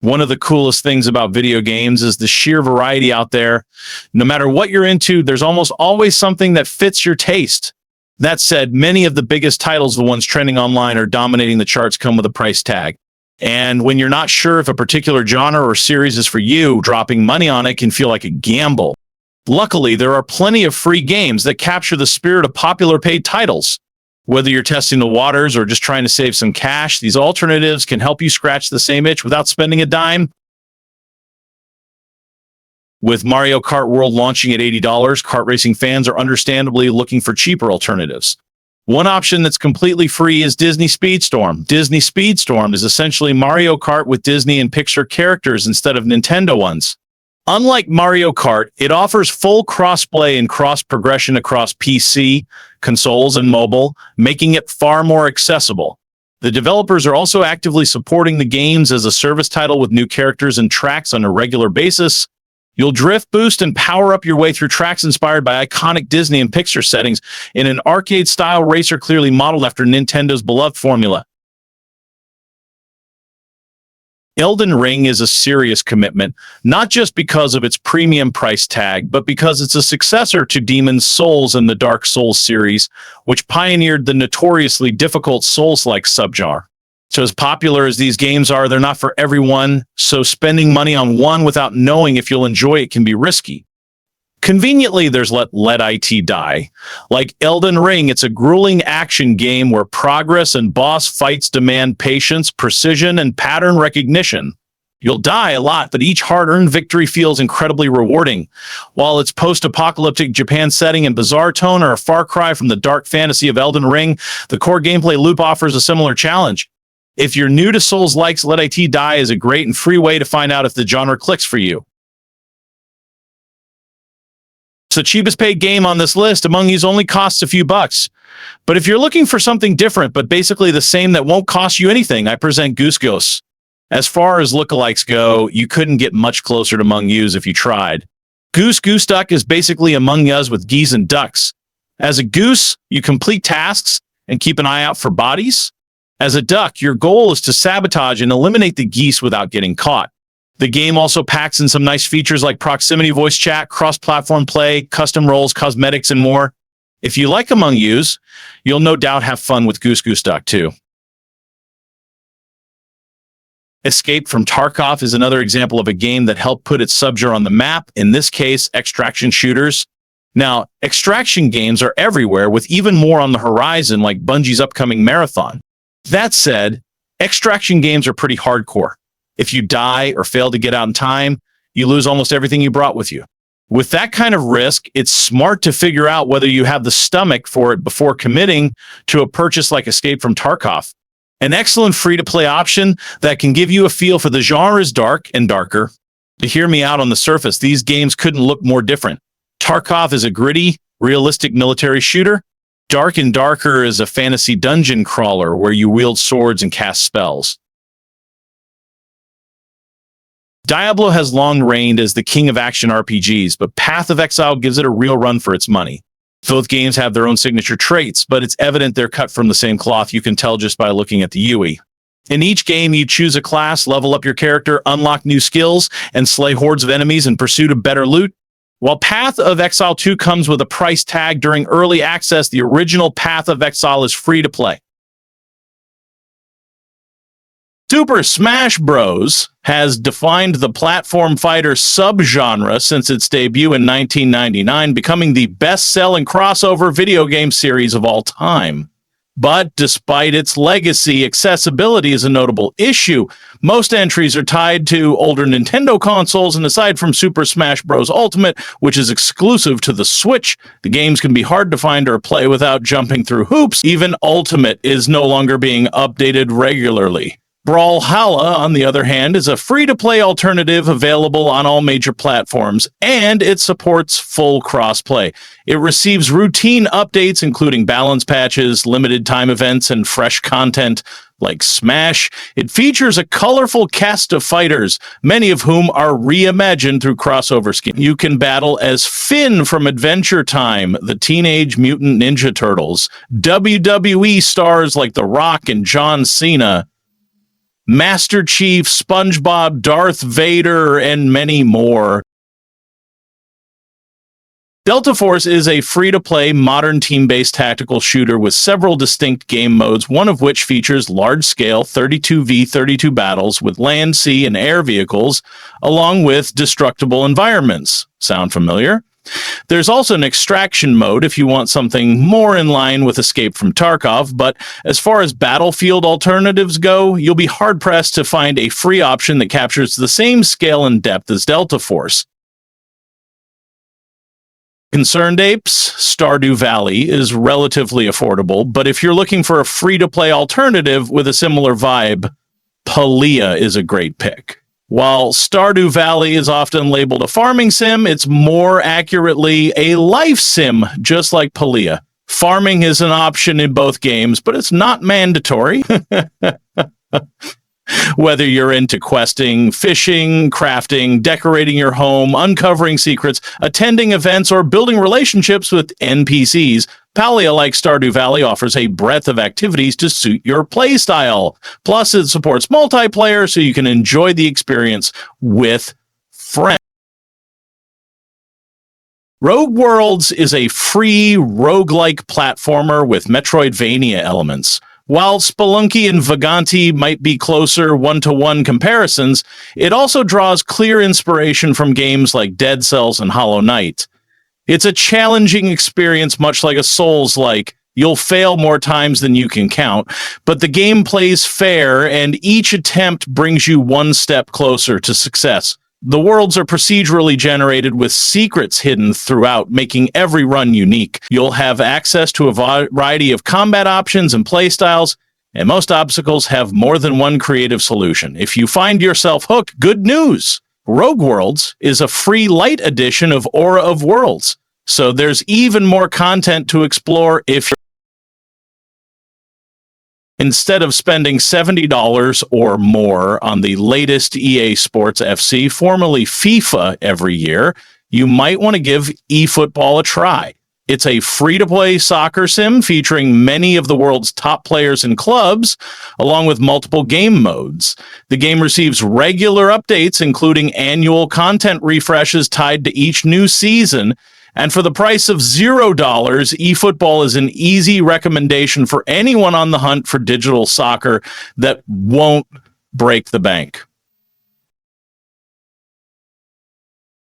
One of the coolest things about video games is the sheer variety out there. No matter what you're into, there's almost always something that fits your taste. That said, many of the biggest titles, the ones trending online or dominating the charts, come with a price tag. And when you're not sure if a particular genre or series is for you, dropping money on it can feel like a gamble. Luckily, there are plenty of free games that capture the spirit of popular paid titles. Whether you're testing the waters or just trying to save some cash, these alternatives can help you scratch the same itch without spending a dime. With Mario Kart World launching at $80, kart racing fans are understandably looking for cheaper alternatives. One option that's completely free is Disney Speedstorm. Disney Speedstorm is essentially Mario Kart with Disney and Pixar characters instead of Nintendo ones. Unlike Mario Kart, it offers full cross-play and cross-progression across PC, consoles, and mobile, making it far more accessible. The developers are also actively supporting the games as a service title with new characters and tracks on a regular basis. You'll drift, boost, and power up your way through tracks inspired by iconic Disney and Pixar settings in an arcade-style racer clearly modeled after Nintendo's beloved formula. Elden Ring is a serious commitment, not just because of its premium price tag, but because it's a successor to Demon's Souls and the Dark Souls series, which pioneered the notoriously difficult Souls-like subgenre. So as popular as these games are, they're not for everyone, so spending money on one without knowing if you'll enjoy it can be risky. Conveniently, there's Let IT Die. Like Elden Ring, it's a grueling action game where progress and boss fights demand patience, precision, and pattern recognition. You'll die a lot, but each hard-earned victory feels incredibly rewarding. While its post-apocalyptic Japan setting and bizarre tone are a far cry from the dark fantasy of Elden Ring, the core gameplay loop offers a similar challenge. If you're new to Souls-likes, Let IT Die is a great and free way to find out if the genre clicks for you. It's the cheapest paid game on this list. Among these only costs a few bucks. But if you're looking for something different, but basically the same that won't cost you anything, I present Goose Goose. As far as lookalikes go, you couldn't get much closer to Among Us if you tried. Goose Goose Duck is basically Among Us with geese and ducks. As a goose, you complete tasks and keep an eye out for bodies. As a duck, your goal is to sabotage and eliminate the geese without getting caught. The game also packs in some nice features like proximity voice chat, cross-platform play, custom roles, cosmetics, and more. If you like Among Us, you'll no doubt have fun with Goose Goose Duck too. Escape from Tarkov is another example of a game that helped put its subgenre on the map, in this case, extraction shooters. Now, extraction games are everywhere, with even more on the horizon, like Bungie's upcoming Marathon. That said, extraction games are pretty hardcore. If you die or fail to get out in time, you lose almost everything you brought with you. With that kind of risk, it's smart to figure out whether you have the stomach for it before committing to a purchase like Escape from Tarkov. An excellent free-to-play option that can give you a feel for the genre is dark and darker. To hear me out on the surface, these games couldn't look more different. Tarkov is a gritty, realistic military shooter. Dark and Darker is a fantasy dungeon crawler where you wield swords and cast spells. Diablo has long reigned as the king of action RPGs, but Path of Exile gives it a real run for its money. Both games have their own signature traits, but it's evident they're cut from the same cloth. You can tell just by looking at the UI. In each game, you choose a class, level up your character, unlock new skills, and slay hordes of enemies in pursuit of better loot. While Path of Exile 2 comes with a price tag during early access, the original Path of Exile is free to play. Super Smash Bros. Has defined the platform fighter subgenre since its debut in 1999, becoming the best-selling crossover video game series of all time. But despite its legacy, accessibility is a notable issue. Most entries are tied to older Nintendo consoles, and aside from Super Smash Bros. Ultimate, which is exclusive to the Switch, the games can be hard to find or play without jumping through hoops. Even Ultimate is no longer being updated regularly. Brawlhalla, on the other hand, is a free-to-play alternative available on all major platforms, and it supports full cross-play. It receives routine updates, including balance patches, limited-time events, and fresh content. Like Smash, it features a colorful cast of fighters, many of whom are reimagined through crossover schemes. You can battle as Finn from Adventure Time, the Teenage Mutant Ninja Turtles, WWE stars like The Rock and John Cena, Master Chief, SpongeBob, Darth Vader, and many more. Delta Force is a free-to-play, modern team-based tactical shooter with several distinct game modes, one of which features large-scale 32v32 battles with land, sea, and air vehicles, along with destructible environments. Sound familiar? There's also an extraction mode if you want something more in line with Escape from Tarkov, but as far as battlefield alternatives go, you'll be hard-pressed to find a free option that captures the same scale and depth as Delta Force. Concerned Apes, Stardew Valley is relatively affordable, but if you're looking for a free-to-play alternative with a similar vibe, Palia is a great pick. While Stardew Valley is often labeled a farming sim, it's more accurately a life sim, just like Palia. Farming is an option in both games, but it's not mandatory. Whether you're into questing, fishing, crafting, decorating your home, uncovering secrets, attending events, or building relationships with NPCs, Palia, like Stardew Valley, offers a breadth of activities to suit your playstyle. Plus, it supports multiplayer, so you can enjoy the experience with friends. Rogue Worlds is a free roguelike platformer with Metroidvania elements. While Spelunky and Vaganti might be closer one-to-one comparisons, it also draws clear inspiration from games like Dead Cells and Hollow Knight. It's a challenging experience, much like a Souls-like. You'll fail more times than you can count, but the game plays fair, and each attempt brings you one step closer to success. The worlds are procedurally generated with secrets hidden throughout, making every run unique. You'll have access to a variety of combat options and playstyles, and most obstacles have more than one creative solution. If you find yourself hooked, good news! Rogue Worlds is a free light edition of Aura of Worlds, so there's even more content to explore if you're instead of spending $70 or more on the latest EA Sports FC, formerly FIFA, every year, you might want to give eFootball a try. It's a free-to-play soccer sim featuring many of the world's top players and clubs, along with multiple game modes. The game receives regular updates, including annual content refreshes tied to each new season. And for the price of $0, eFootball is an easy recommendation for anyone on the hunt for digital soccer that won't break the bank.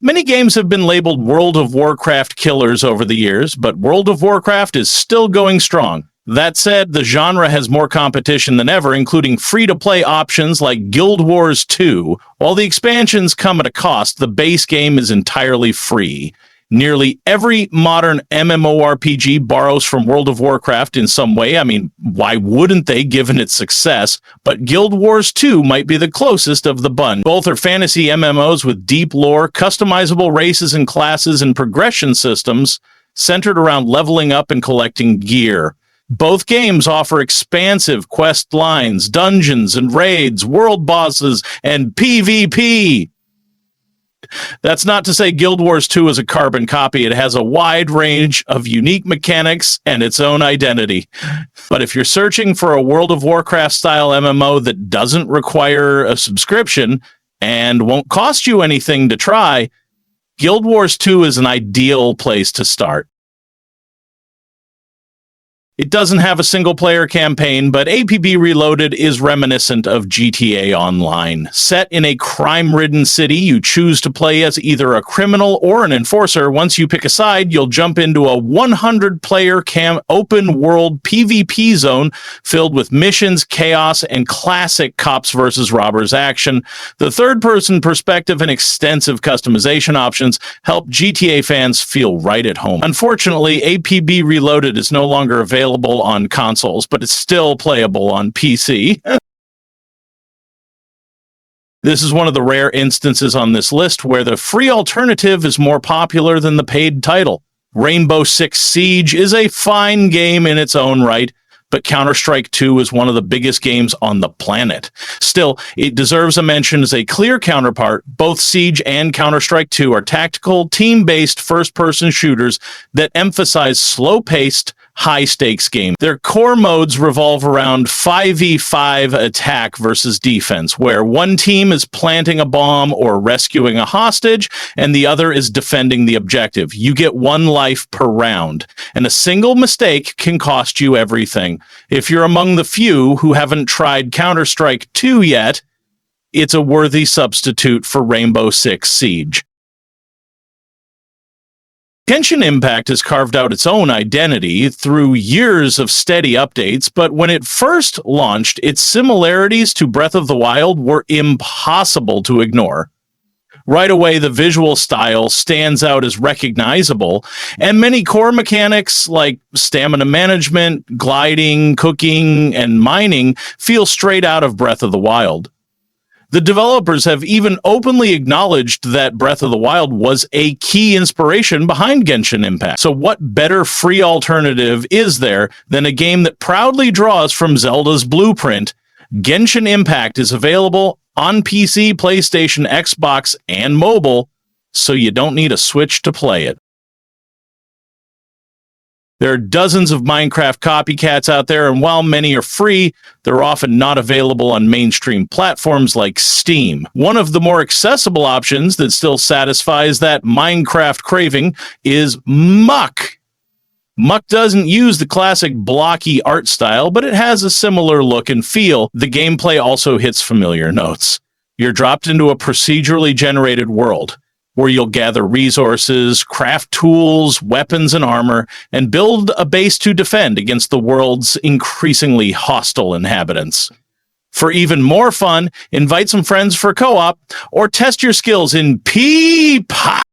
Many games have been labeled World of Warcraft killers over the years, but World of Warcraft is still going strong. That said, the genre has more competition than ever, including free-to-play options like Guild Wars 2. While the expansions come at a cost, the base game is entirely free. Nearly every modern MMORPG borrows from World of Warcraft in some way. I mean, why wouldn't they, given its success? But Guild Wars 2 might be the closest of the bunch. Both are fantasy MMOs with deep lore, customizable races and classes, and progression systems centered around leveling up and collecting gear. Both games offer expansive quest lines, dungeons and raids, world bosses, and PvP. That's not to say Guild Wars 2 is a carbon copy. It has a wide range of unique mechanics and its own identity. But if you're searching for a World of Warcraft-style MMO that doesn't require a subscription and won't cost you anything to try, Guild Wars 2 is an ideal place to start. It doesn't have a single-player campaign, but APB Reloaded is reminiscent of GTA Online. Set in a crime-ridden city, you choose to play as either a criminal or an enforcer. Once you pick a side, you'll jump into a 100-player open-world PvP zone filled with missions, chaos, and classic cops versus robbers action. The third-person perspective and extensive customization options help GTA fans feel right at home. Unfortunately, APB Reloaded is no longer available on consoles, but it's still playable on PC. This is one of the rare instances on this list where the free alternative is more popular than the paid title. Rainbow Six Siege is a fine game in its own right, but Counter-Strike 2 is one of the biggest games on the planet. Still, it deserves a mention as a clear counterpart. Both Siege and Counter-Strike 2 are tactical, team-based first-person shooters that emphasize slow-paced, high-stakes game. Their core modes revolve around 5v5 attack versus defense, where one team is planting a bomb or rescuing a hostage, and the other is defending the objective. You get 1 life per round, and a single mistake can cost you everything. If you're among the few who haven't tried Counter-Strike 2 yet, it's a worthy substitute for Rainbow Six Siege. Genshin Impact has carved out its own identity through years of steady updates, but when it first launched, its similarities to Breath of the Wild were impossible to ignore. Right away, the visual style stands out as recognizable, and many core mechanics like stamina management, gliding, cooking, and mining feel straight out of Breath of the Wild. The developers have even openly acknowledged that Breath of the Wild was a key inspiration behind Genshin Impact. So what better free alternative is there than a game that proudly draws from Zelda's blueprint? Genshin Impact is available on PC, PlayStation, Xbox, and mobile, so you don't need a Switch to play it. There are dozens of Minecraft copycats out there, and while many are free, they're often not available on mainstream platforms like Steam. One of the more accessible options that still satisfies that Minecraft craving is Muck. Muck doesn't use the classic blocky art style, but it has a similar look and feel. The gameplay also hits familiar notes. You're dropped into a procedurally generated world, where you'll gather resources, craft tools, weapons, and armor, and build a base to defend against the world's increasingly hostile inhabitants. For even more fun, invite some friends for co-op, or test your skills in P-Pop.